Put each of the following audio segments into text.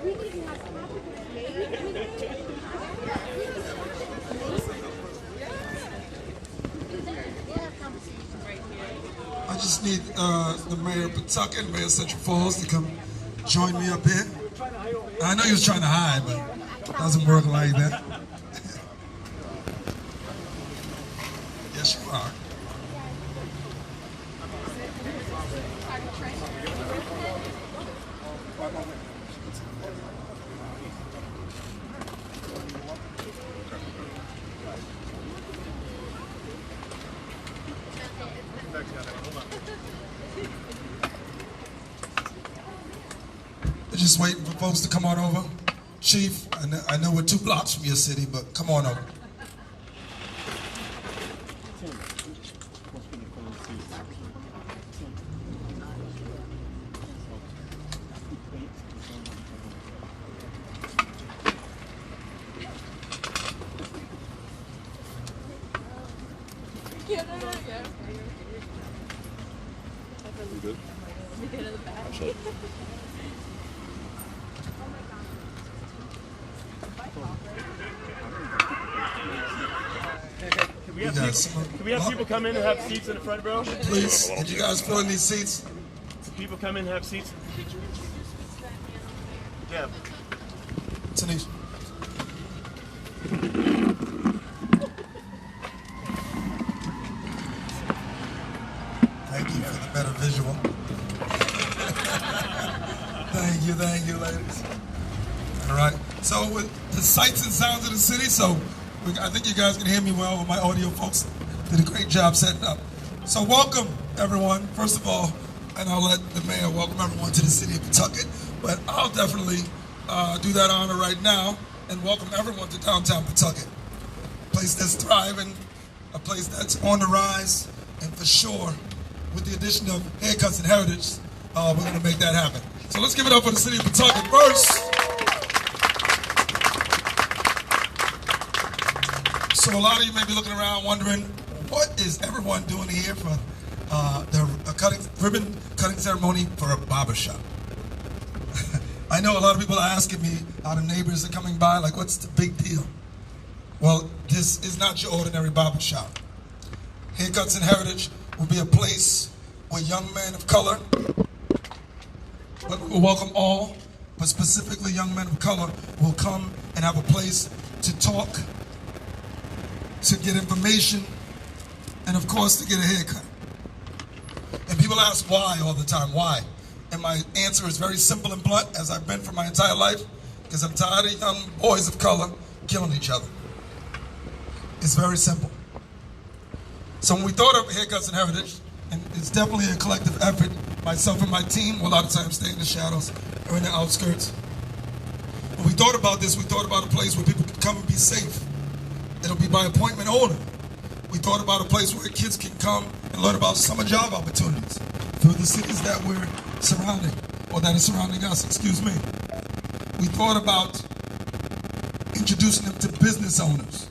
I just need the mayor of Pawtucket, Mayor of Central Falls, to come join me up here. I know he was trying to hide, but it doesn't work like that. Yes, you are. We're just waiting for folks to come on over. Chief, I know we're 2 blocks from your city, but come on over. Good? Actually. Can we have people come in and have seats in the front row? Please, did you guys fill in these seats? Can people come in and have seats? Yeah. Tanisha. Thank you for the better visual. Thank you, ladies. All right. So with the sights and sounds of the city, I think you guys can hear me well with my audio folks. Did a great job setting up. So welcome, everyone, first of all, and I'll let the mayor welcome everyone to the city of Pawtucket, but I'll definitely do that honor right now and welcome everyone to downtown Pawtucket. A place that's thriving, a place that's on the rise, and for sure, with the addition of haircuts and heritage, we're going to make that happen. So let's give it up for the city of Pawtucket first. So a lot of you may be looking around wondering, what is everyone doing here for the ribbon cutting ceremony for a barbershop? I know a lot of people are asking me, how the neighbors are coming by, like, what's the big deal? Well, this is not your ordinary barbershop. Haircuts and Heritage will be a place where young men of color, but we'll welcome all, but specifically young men of color will come and have a place to talk, to get information, and of course to get a haircut. And people ask why all the time, why? And my answer is very simple and blunt, as I've been for my entire life, because I'm tired of young boys of color killing each other. It's very simple. So when we thought of Haircuts and Heritage, and it's definitely a collective effort, myself and my team will a lot of times stay in the shadows or in the outskirts. When we thought about this, we thought about a place where people could come and be safe. It'll be by appointment only. We thought about a place where kids can come and learn about summer job opportunities through the cities that we're surrounding, or that are surrounding us, excuse me. We thought about introducing them to business owners,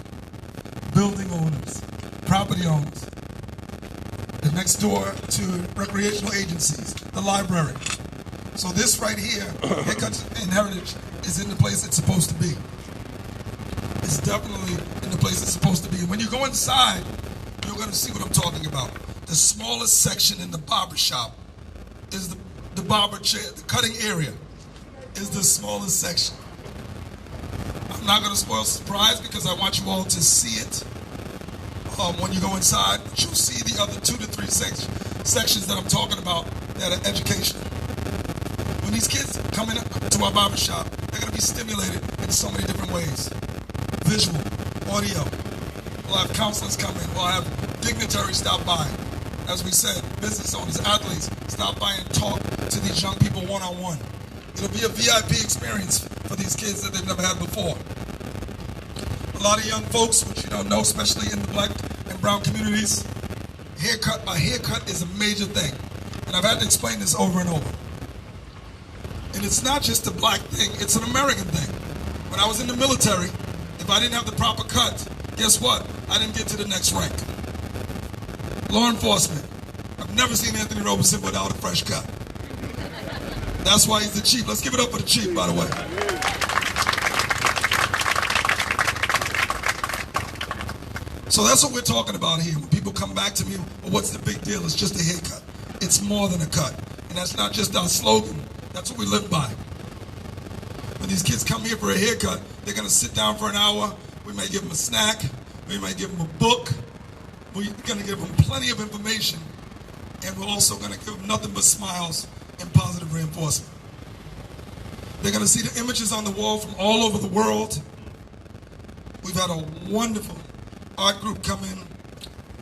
building owners, property owners, the next door to recreational agencies, the library. So this right here, Haircuts and Heritage, is in the place it's supposed to be. It's definitely in the place it's supposed to be. And when you go inside, you're going to see what I'm talking about. The smallest section in the barber shop is the barber chair, the cutting area is the smallest section. I'm not going to spoil the surprise because I want you all to see it when you go inside, but you'll see the other 2 to 3 sections that I'm talking about that are educational. When these kids come in to our barber shop, they're going to be stimulated in so many different ways. Visual, audio. We'll have counselors come in. We'll have dignitaries stop by. As we said, business owners, athletes, stop by and talk to these young people one-on-one. It'll be a VIP experience for these kids that they've never had before. A lot of young folks, which you don't know, especially in the black and brown communities, a haircut is a major thing. And I've had to explain this over and over. And it's not just a black thing, it's an American thing. When I was in the military, if I didn't have the proper cut, guess what? I didn't get to the next rank. Law enforcement. I've never seen Anthony Robinson without a fresh cut. That's why he's the chief. Let's give it up for the chief, by the way. So that's what we're talking about here. When people come back to me, well, what's the big deal? It's just a haircut. It's more than a cut. And that's not just our slogan. That's what we live by. When these kids come here for a haircut, they're going to sit down for an hour. We may give them a snack. We may give them a book. We're going to give them plenty of information. And we're also going to give them nothing but smiles and positive reinforcement. They're going to see the images on the wall from all over the world. We've had a wonderful art group come in.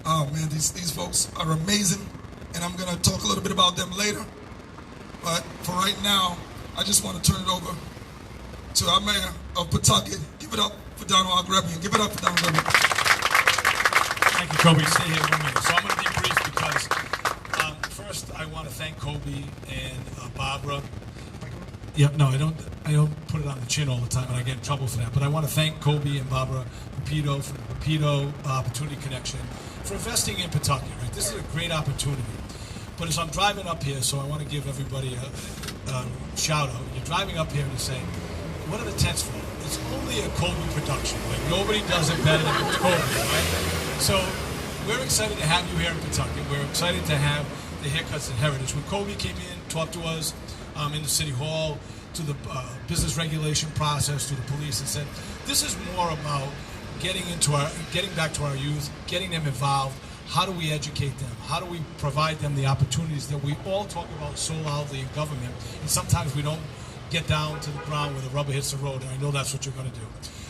Oh man, these folks are amazing, and I'm going to talk a little bit about them later. But for right now, I just want to turn it over to our mayor of Pawtucket. Give it up for Donald Agrebian. Give it up for Donald Agrebian. Thank you, Kobi. Stay here 1 minute. So I'm going to be brief because first I want to thank Kobi and Barbara. Yep, no, I don't put it on the chin all the time, and I get in trouble for that. But I want to thank Kobi and Barbara Pepito from the Pepito Opportunity Connection for investing in Pawtucket. Right? This is a great opportunity. But as I'm driving up here, so I want to give everybody a shout out. You're driving up here and you say, what are the tents for? It's only a Kobi production. Like nobody does it better than Kobi, right? So we're excited to have you here in Pawtucket. We're excited to have the Haircuts and Heritage. When Kobi came in, talked to us in the City Hall, to the business regulation process, to the police, and said, this is more about getting back to our youth, getting them involved. How do we educate them? How do we provide them the opportunities that we all talk about so loudly in government, and sometimes we don't get down to the ground where the rubber hits the road, and I know that's what you're going to do.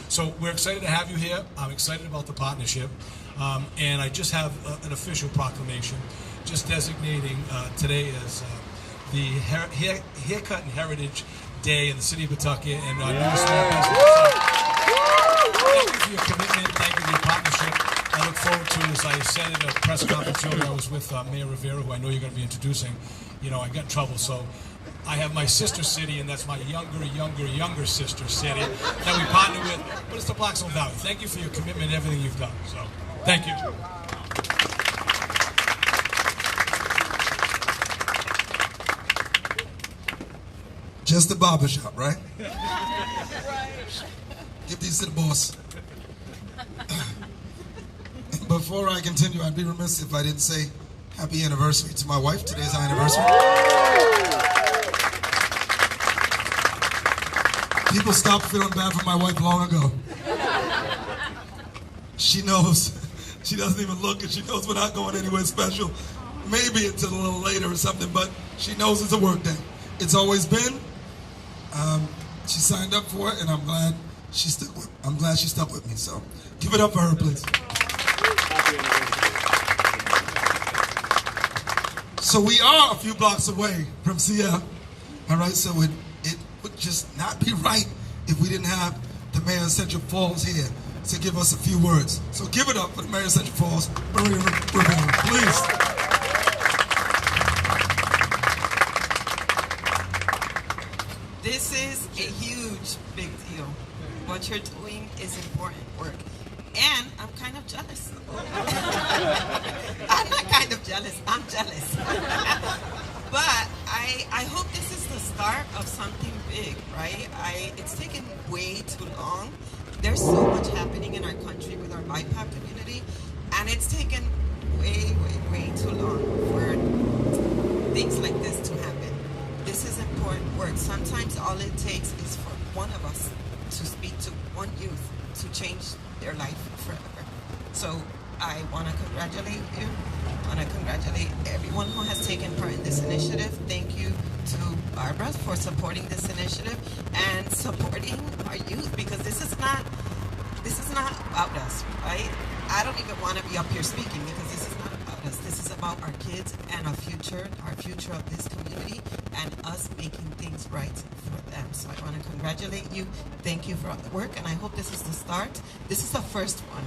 So we're excited to have you here. I'm excited about the partnership, and I just have an official proclamation just designating today as the Haircut and Heritage Day in the city of Pawtucket and our new small business. Thank you for your commitment. Thank you for your partnership. I look forward to, as I said at a press conference earlier, I was with Mayor Rivera, who I know you're going to be introducing. You know, I got in trouble, so I have my sister city, and that's my younger sister city that we partner with, but it's the Blackstone Valley. Thank you for your commitment and everything you've done. So, thank you. Just a barbershop, right? Give these to the boss. Before I continue, I'd be remiss if I didn't say happy anniversary to my wife. Today's our anniversary. People stopped feeling bad for my wife long ago. She knows. She doesn't even look, and she knows we're not going anywhere special. Maybe until a little later or something, but she knows it's a work day. It's always been. She signed up for it, and I'm glad she stuck with me. So give it up for her, please. So we are a few blocks away from CL. All right, so it would just not be right if we didn't have the mayor of Central Falls here to give us a few words. So give it up for the mayor of Central Falls, Maria Rivera, please. This is a huge, big deal. What you're doing is important work. And I'm kind of jealous. I'm not kind of jealous, I'm jealous. But I hope this is the start of something big, right? It's taken way too long. There's so much happening in our country with our BIPOC community, and it's taken way, way, way too long for things like this to happen. This is important work. Sometimes all it takes is for one of us to speak to one youth to change their life forever. So I want to congratulate you. I want to congratulate everyone who has taken part in this initiative. Thank you to Barbara for supporting this initiative and supporting our youth, because this is not about us, right? I don't even want to be up here speaking because this is not about us. This is about our kids and our future of this community, and us making things right for them. So I want to congratulate you. Thank you for all the work, and I hope this is the start. This is the first one.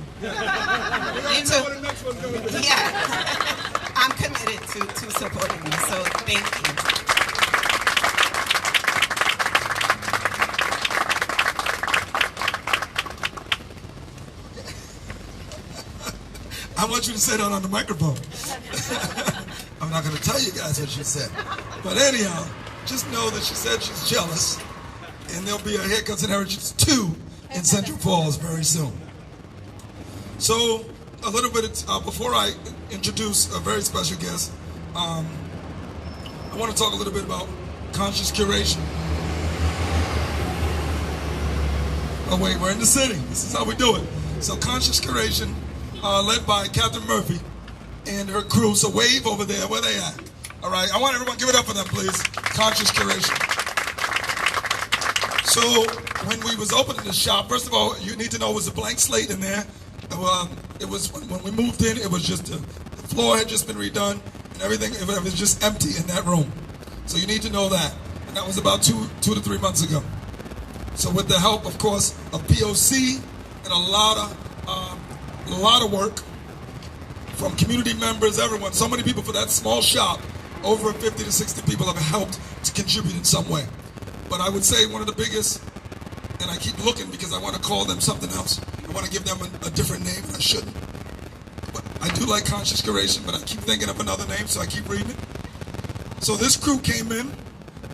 I'm committed to supporting you, so thank you. I want you to say that on the microphone. I'm not going to tell you guys what she said. But anyhow, just know that she said she's jealous, and there'll be a Haircuts and Heritage 2 in Central Falls very soon. So, a little bit before I introduce a very special guest, I want to talk a little bit about conscious curation. Oh wait, we're in the city. This is how we do it. So conscious curation, led by Catherine Murphy and her crew. So wave over there, where they at? All right, I want everyone to give it up for them, please. Conscious curation. So when we was opening the shop, first of all, you need to know it was a blank slate in there. It was when we moved in, it was just the floor had just been redone and everything. It was just empty in that room. So you need to know that. And that was about two to 3 months ago. So with the help, of course, of POC and a lot of work from community members, everyone, so many people for that small shop, over 50 to 60 people have helped to contribute in some way. But I would say one of the biggest, and I keep looking because I want to call them something else. I want to give them a different name, and I shouldn't. But I do like conscious curation, but I keep thinking of another name, so I keep reading it. So this crew came in,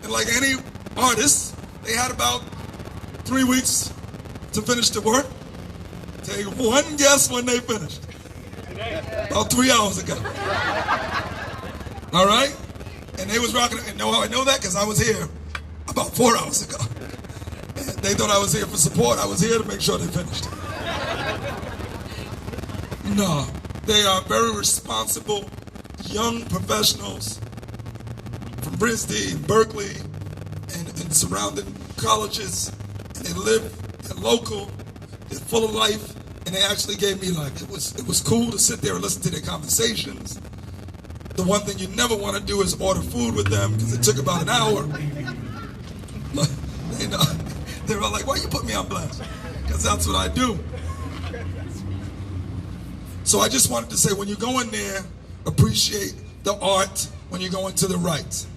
and like any artist, they had about 3 weeks to finish the work. Take one guess when they finished. About 3 hours ago. All right? And they was rocking it. And know how I know that? Because I was here about 4 hours ago. And they thought I was here for support. I was here to make sure they finished. No. They are very responsible young professionals from RISD and Berkeley and surrounding colleges. And they live, they're local, they're full of life, and they actually gave me life. It was cool to sit there and listen to their conversations. The one thing you never want to do is order food with them because it took about an hour. They were like, why you put me on blast? Because that's what I do. So I just wanted to say, when you go in there, appreciate the art when you go into the right.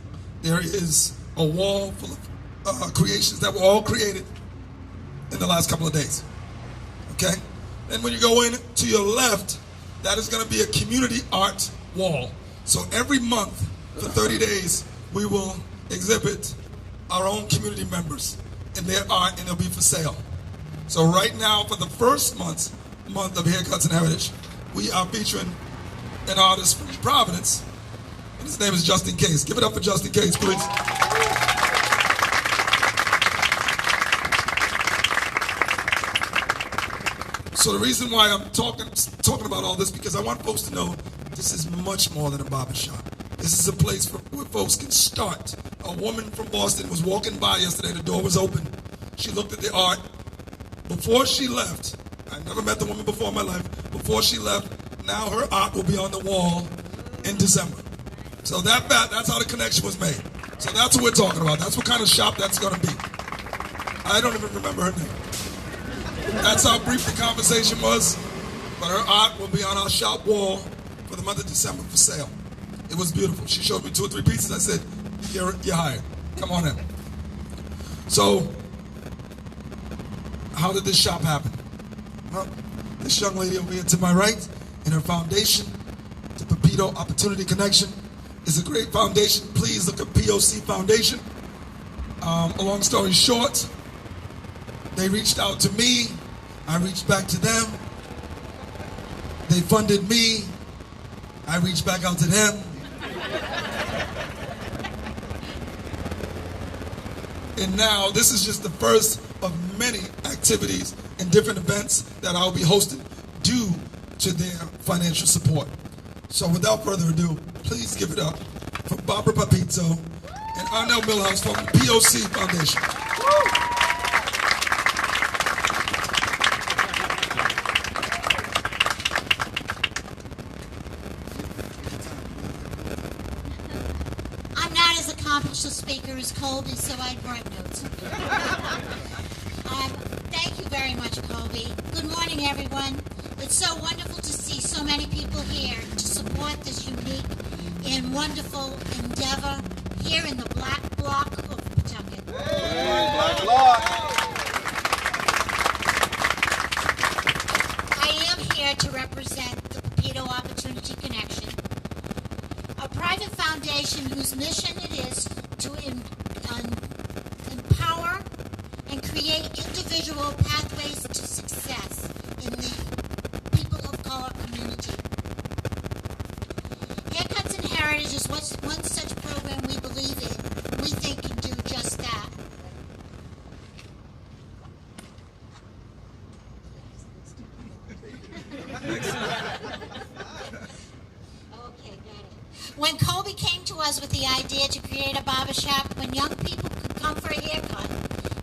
There is a wall full of creations that were all created in the last couple of days. Okay? And when you go in to your left, that is going to be a community art wall. So every month for 30 days, we will exhibit our own community members and their art, and it'll be for sale. So right now, for the first month of Haircuts and Heritage, we are featuring an artist from Providence, and his name is Justin Case. Give it up for Justin Case, please. So the reason why I'm talking about all this, because I want folks to know this is much more than a barbershop. This is a place where folks can start. A woman from Boston was walking by yesterday. The door was open. She looked at the art. Before she left, I never met the woman before in my life. Before she left, now her art will be on the wall in December. So that's how the connection was made. So that's what we're talking about. That's what kind of shop that's going to be. I don't even remember her name. That's how brief the conversation was. But her art will be on our shop wall for the month of December for sale. It was beautiful. She showed me 2 or 3 pieces. I said, you're hired. Come on in. So, how did this shop happen? Well, this young lady over here to my right, in her foundation, the Pepito Opportunity Connection, is a great foundation. Please look at POC Foundation. A long story short, they reached out to me. I reached back to them. They funded me. I reached back out to them. And now this is just the first of many activities and different events that I'll be hosting due to their financial support. So without further ado, please give it up for Barbara Papizzo and Arnell Millhouse from the POC Foundation. Accomplished speaker is Kobi, so I brought notes. Thank you very much, Kobi. Good morning, everyone. It's so wonderful to see so many people here to support this unique and wonderful endeavor here in the Black Bloc of Pawtucket. Black Bloc! I am here to represent the Pepito Opportunity Connection, a private foundation whose mission it is to create individual pathways to success in the people of color community. Haircuts and Heritage is one such program we believe in, and we think can do just that. Okay, got it. When Kobi came to us with the idea to create a barbershop when young people could come for a haircut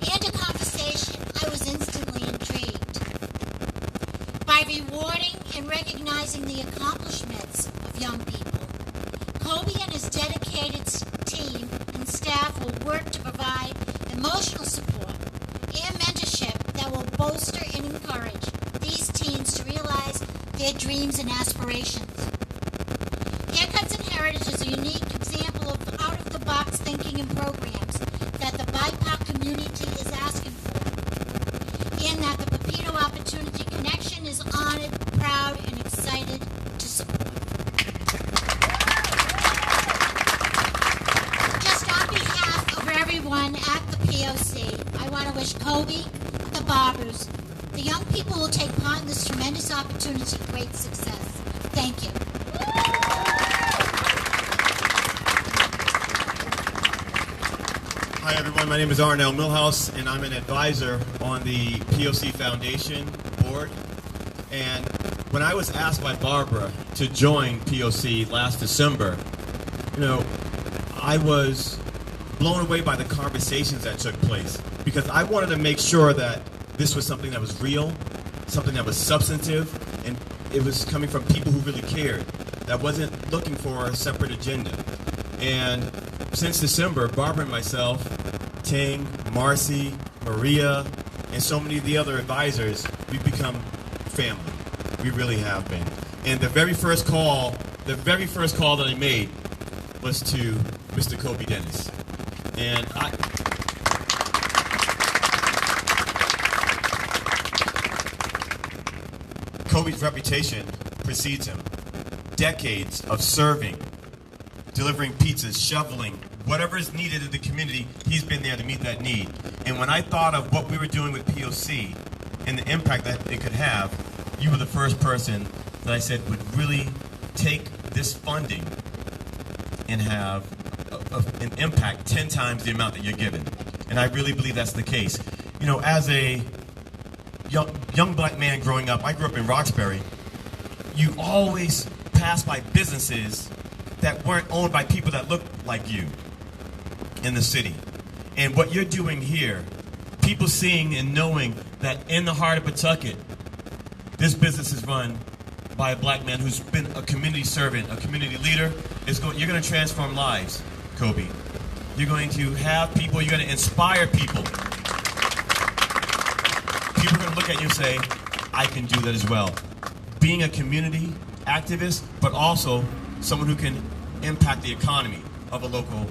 and a conversation, I was instantly intrigued. By rewarding and recognizing the accomplishments of young people, Kobi and his dedicated team and staff will work to provide emotional support and mentorship that will bolster and encourage these teens to realize their dreams and aspirations. Haircuts and Heritage is a unique example of out-of-the-box thinking and programs that the BIPOC community is asking for, and that the Pepito Opportunity Connection is honored, proud, and excited to support. Just on behalf of everyone at the POC, I want to wish Kobi, the barbers, the young people who will take part in this tremendous opportunity great success. Thank you. Hi everyone, my name is Arnell Milhouse and I'm an advisor on the POC Foundation board. And when I was asked by Barbara to join POC last December, I was blown away by the conversations that took place because I wanted to make sure that this was something that was real, something that was substantive, and it was coming from people who really cared, that wasn't looking for a separate agenda. And since December, Barbara and myself, Ting, Marcy, Maria, and so many of the other advisors, we've become family. We really have been. And the very first call that I made was to Mr. Kobi Dennis. And Kobi's reputation precedes him. Decades of serving, delivering pizzas, shoveling, whatever is needed in the community, he's been there to meet that need. And when I thought of what we were doing with POC and the impact that it could have, you were the first person that I said would really take this funding and have an impact 10 times the amount that you're given. And I really believe that's the case. As a young black man growing up, I grew up in Roxbury, you always pass by businesses that weren't owned by people that looked like you in the city. And what you're doing here, people seeing and knowing that in the heart of Pawtucket, this business is run by a black man who's been a community servant, a community leader. You're going to transform lives, Kobi. You're going to have people, you're going to inspire people. People are going to look at you and say, I can do that as well. Being a community activist, but also someone who can impact the economy of a local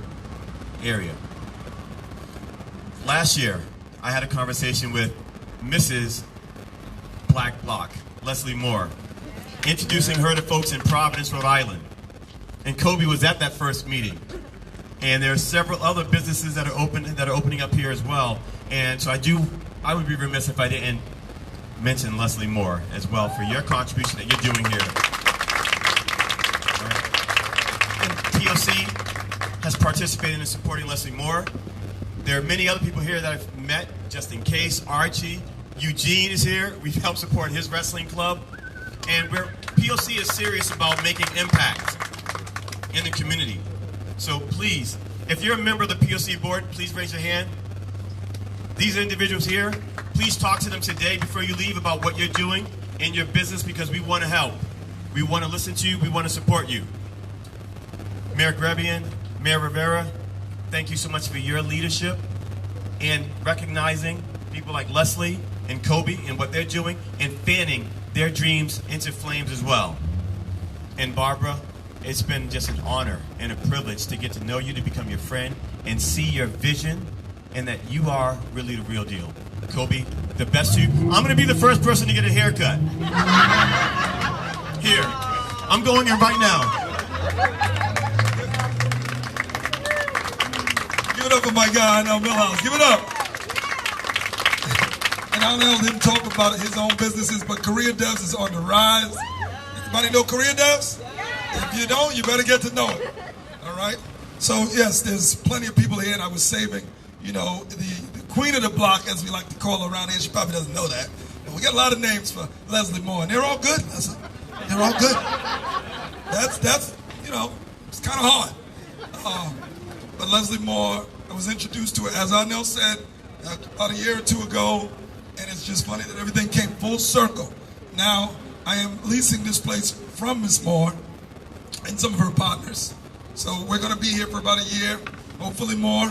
area. Last year, I had a conversation with Mrs. Black Block, Leslie Moore, introducing her to folks in Providence, Rhode Island. And Kobi was at that first meeting. And there are several other businesses that are opening up here as well. And so I would be remiss if I didn't mention Leslie Moore as well for your contribution that you're doing here. And POC has participated in supporting Leslie Moore. There are many other people here that I've met, just in case. Archie, Eugene is here. We've helped support his wrestling club. And POC is serious about making impact in the community. So please, if you're a member of the POC board, please raise your hand. These individuals here, please talk to them today before you leave about what you're doing in your business because we want to help. We want to listen to you. We want to support you. Mayor Grebian, Mayor Rivera, thank you so much for your leadership and recognizing people like Leslie and Kobi and what they're doing and fanning their dreams into flames as well. And Barbara, it's been just an honor and a privilege to get to know you, to become your friend, and see your vision, and that you are really the real deal. Kobi, the best to you. I'm going to be the first person to get a haircut. Here. I'm going in right now. Give it up for my guy, Arnell Milhouse. Give it up. And I'll let him talk about his own businesses, but Career Devs is on the rise. Anybody know Career Devs? If you don't, you better get to know it. All right? So, yes, there's plenty of people here, and I was saving, you know, the queen of the block, as we like to call her around here. She probably doesn't know that. But we got a lot of names for Leslie Moore, and they're all good. They're all good. That's you know, it's kind of hard. But Leslie Moore, I was introduced to her, as Arnell said, about a year or two ago, and it's just funny that everything came full circle. Now, I am leasing this place from Ms. Moore and some of her partners. So we're going to be here for about a year, hopefully more.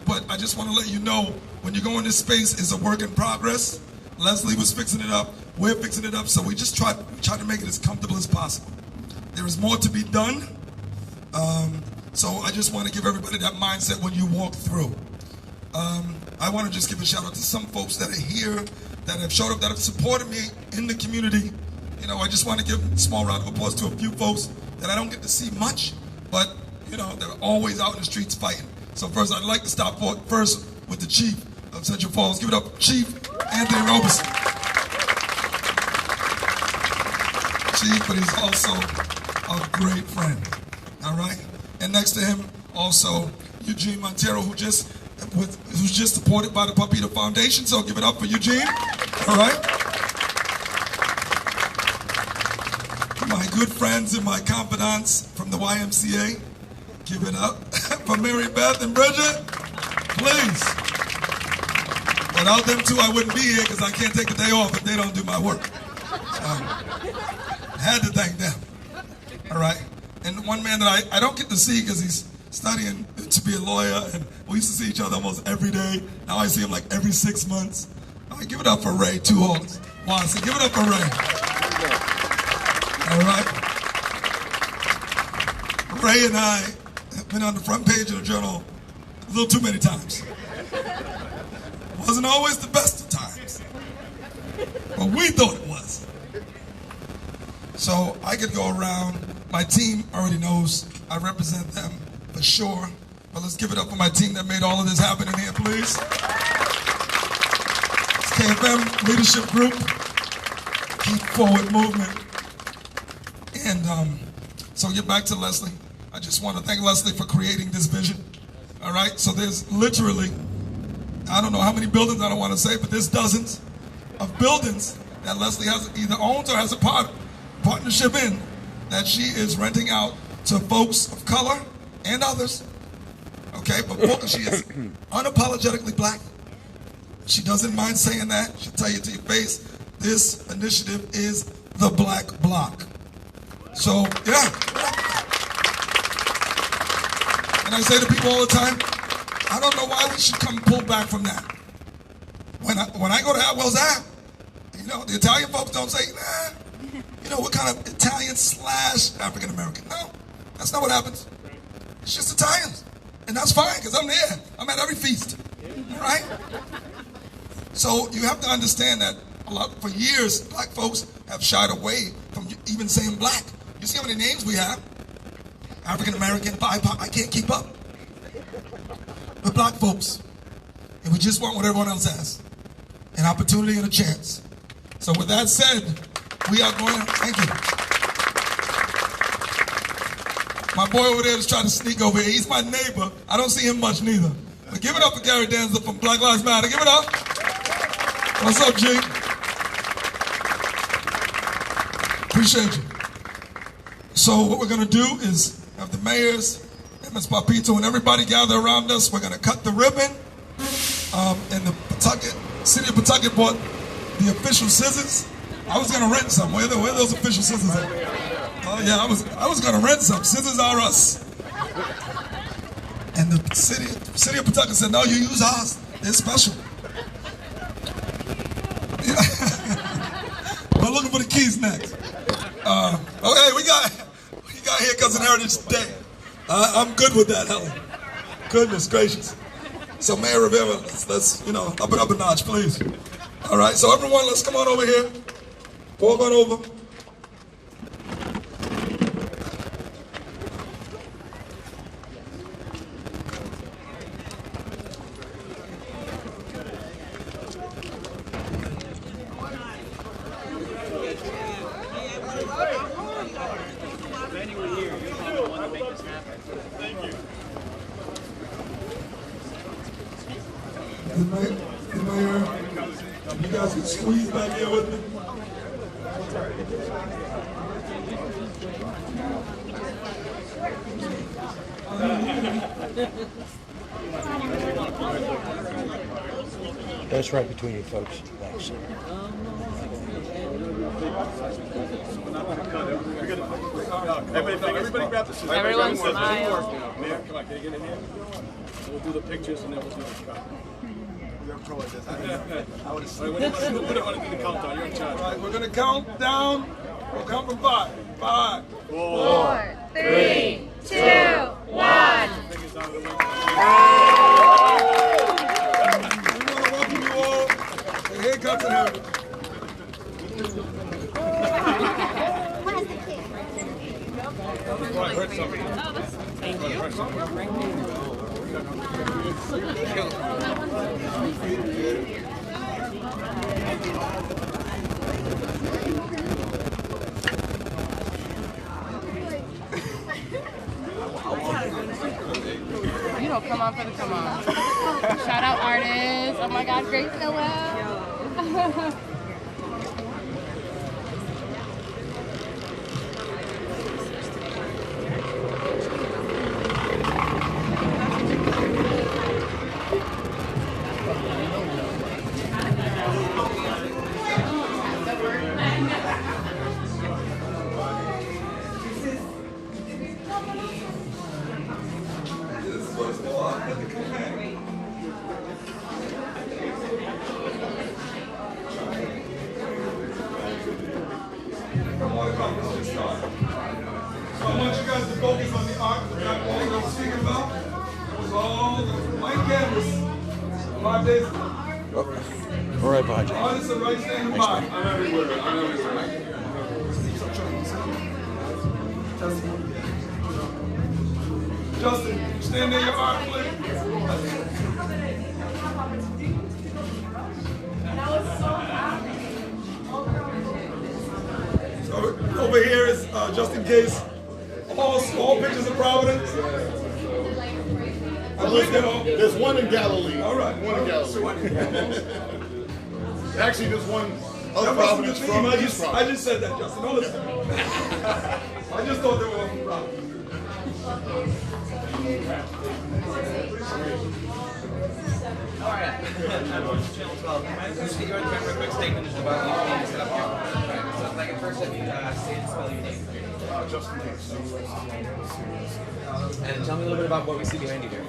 But I just want to let you know, when you go in this space, it's a work in progress. Leslie was fixing it up. We're fixing it up. So we just try to make it as comfortable as possible. There is more to be done. So I just want to give everybody that mindset when you walk through. I want to just give a shout out to some folks that are here, that have showed up, that have supported me in the community. You know, I just want to give a small round of applause to a few folks that I don't get to see much, but, you know, they're always out in the streets fighting. So first, I'd like to start first with the Chief of Central Falls. Give it up, Chief Anthony Robeson. Chief, but he's also a great friend, all right? And next to him, also, Eugene Montero, who's just supported by the Papito Foundation, so give it up for Eugene, all right? My good friends and my confidants from the YMCA, give it up for Mary Beth and Bridget, please. Without them two, I wouldn't be here because I can't take a day off if they don't do my work. I had to thank them, all right? And one man that I don't get to see because he's studying to be a lawyer, and we used to see each other almost every day. Now I see him like every 6 months. All right, give it up for Ray, two holders. Watson, give it up for Ray. All right. Ray and I have been on the front page of the Journal a little too many times. Wasn't always the best of times, but we thought it was. So I could go around. My team already knows I represent them for sure. But let's give it up for my team that made all of this happen in here, please. It's KFM Leadership Group, Keep Forward Movement. And so get back to Leslie. I just want to thank Leslie for creating this vision. All right, so there's literally, I don't know how many buildings, I don't want to say, but there's dozens of buildings that Leslie has either owns or has a partnership in that she is renting out to folks of color and others. Okay, but she is unapologetically black. She doesn't mind saying that. She'll tell you to your face, this initiative is the Black Bloc. So, yeah. And I say to people all the time, I don't know why we should come pull back from that. When I go to Atwell's Ave, you know, the Italian folks don't say, nah, you know, what kind of Italian / African American? No, that's not what happens. It's just Italians. And that's fine, because I'm there. I'm at every feast. All right? So you have to understand that for years, black folks have shied away from even saying black. You see how many names we have? African American, BIPOC, I can't keep up. We're black folks. And we just want what everyone else has. An opportunity and a chance. So with that said, we are going to, thank you. My boy over there is trying to sneak over here. He's my neighbor. I don't see him much neither. But give it up for Gary Danza from Black Lives Matter. Give it up. What's up, G? Appreciate you. So what we're going to do is have the mayors, Ms. Papito, and everybody gather around us. We're going to cut the ribbon. And the city of Pawtucket bought the official scissors. I was going to rent some. Where are those official scissors at? Oh yeah, I was going to rent some. Scissors are us. And the city of Pawtucket said, no, you use ours. They're special. We're looking for the keys next. Okay, we got here Cousin Heritage Day. I'm good with that, Helen. Goodness gracious. So Mayor Rivera, let's up it up a notch, please. All right, so everyone, let's come on over here. Walk on over. You guys can squeeze back here with me. That's right between you folks. Thanks. Everybody grab the scissors. Everyone smile. Mayor, come on, can you get in here? We'll do the pictures and then we'll do the cut. What do you want to do the countdown? You're in charge. All right, we're going to count down. We'll count from 5. 5, 4, 3, 2, 1. We want to welcome you all. The haircuts and everything. You don't come on for the come on. Shout out artists. Oh my God, great Noel. So I want you guys to focus on the art that I was speaking about. It was all the white canvas 5 days ago. All right, behind you. Artists are right standing by. I'm everywhere. I'm everywhere. Justin, stand there, your art, please. So over here is just in case all pictures of Providence. I believe they're all. There's one in Galilee. All right. One in Galilee. Actually, there's one of That wasn't the Providence theme. from I East just Providence. said that, Justin. Don't listen. I just thought they were all from Providence. Just get you on camera, quick statement just about you being set up here. Right, so if I can first have you say and spell your name. Just in case. And tell me a little bit about what we see behind you here.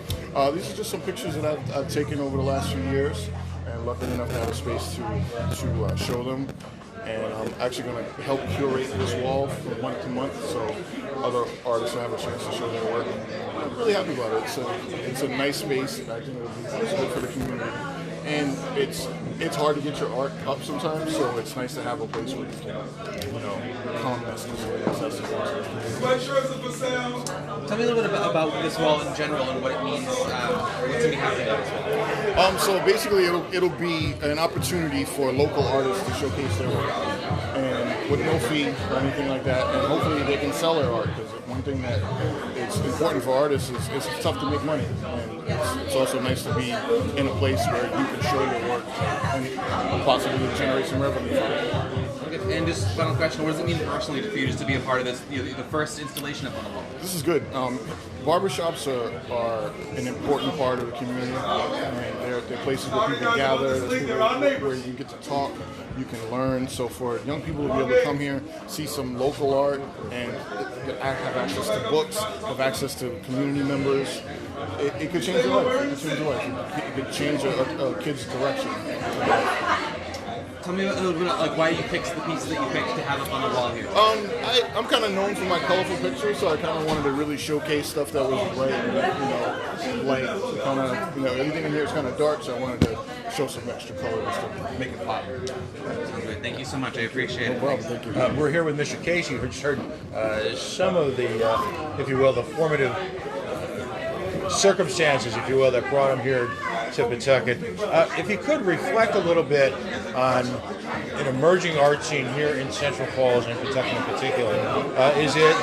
These are just some pictures that I've taken over the last few years, and lucky enough to have a space to show them. And I'm actually going to help curate this wall from month to month, so other artists will have a chance to show their work. I'm really happy about it. It's a nice space, and I think it's good for the community. And it's hard to get your art up sometimes, so it's nice to have a place where you can, come and Sweatshirts are for sale. Tell me a little bit about this wall in general and what it means, what's going to be happening on this wall. So basically, it'll be an opportunity for local artists to showcase their work, and with no fee or anything like that. And hopefully, they can sell their art, because one thing that is important for artists is it's tough to make money, and it's also nice to be in a place where you can show your work and possibly generate some revenue from it. Okay, and just final question: what does it mean personally for you just to be a part of this, the first installation up on the wall? This is good. Barbershops are an important part of the community, and they're places where people gather, where you get to talk, you can learn. So for young people to be able to come here, see some local art, and have access to books, have access to community members, it could change your life. It could change your life. It could change a kid's direction. Tell me a little bit about why you picked the pieces that you picked to have up on the wall here. I'm kind of known for my colorful pictures, so I kind of wanted to really showcase stuff that was bright and light. Kind of, everything in here is kind of dark, so I wanted to show some extra colors to make it pop. Thank you so much. I appreciate it. No problem. Thank you. We're here with Mr. Casey, who just heard some of the, if you will, the formative circumstances, if you will, that brought him here to Pawtucket. If you could reflect a little bit on an emerging art scene here in Central Falls and Pawtucket in particular, is it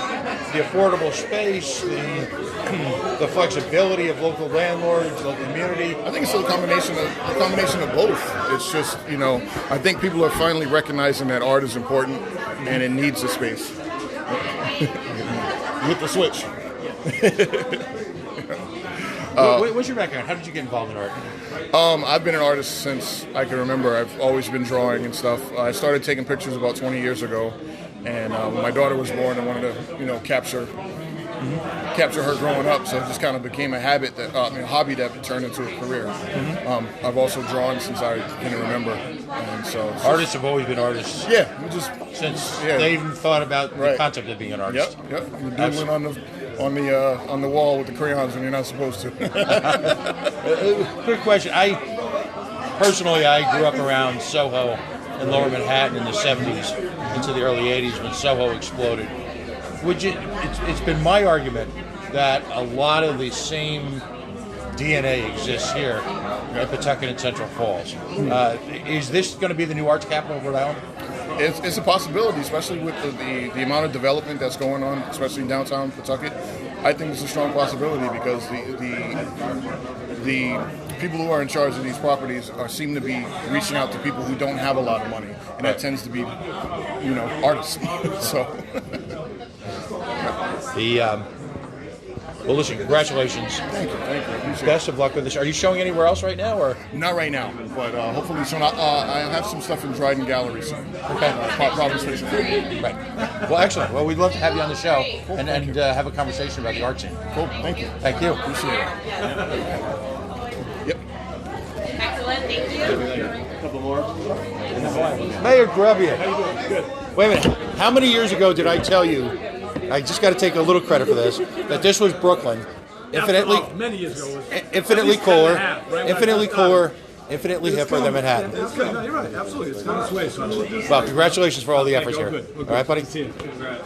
the affordable space, the flexibility of local landlords, local community? I think it's a combination of both. It's just, I think people are finally recognizing that art is important and it needs a space. With the switch. What's your background? How did you get involved in art? I've been an artist since I can remember. I've always been drawing and stuff. I started taking pictures about 20 years ago, and when my daughter was born, I wanted to, capture her growing up. So it just kind of became a habit a hobby that turned into a career. I've also drawn since I can remember, and so artists have always been artists. Yeah, since they even thought about the concept of being an artist. Yep. You're doodling on the wall with the crayons when you're not supposed to. Quick question. I grew up around Soho and Lower Manhattan in the 70s into the early 80s when Soho exploded. It's been my argument that a lot of the same DNA exists here at Pawtucket and Central Falls. Is this going to be the new arts capital of Rhode Island? It's a possibility, especially with the amount of development that's going on, especially in downtown Pawtucket. I think it's a strong possibility because the people who are in charge of these properties seem to be reaching out to people who don't have a lot of money, and that tends to be, artists. So. Well, listen, congratulations. Thank you. Best of luck with this. Are you showing anywhere else right now, or? Not right now, but hopefully soon. I have some stuff in Dryden Gallery soon. Okay. Providence Station. Right. Well, excellent. Well, we'd love to have you on the show and have a conversation about the art scene. Cool. Thank you. Thank you. Appreciate it. Yep. Excellent. Thank you. A couple more. Mayor Grubby. How you doing? Good. Wait a minute. How many years ago did I tell you? I just got to take a little credit for this. That this was Brooklyn, infinitely, many years ago. Infinitely cooler, infinitely cooler, infinitely hipper than Manhattan. It's good. No, you're right. Absolutely. It's coming its way. So well, congratulations for all the efforts here. Good. All right, buddy. See you. Congrats.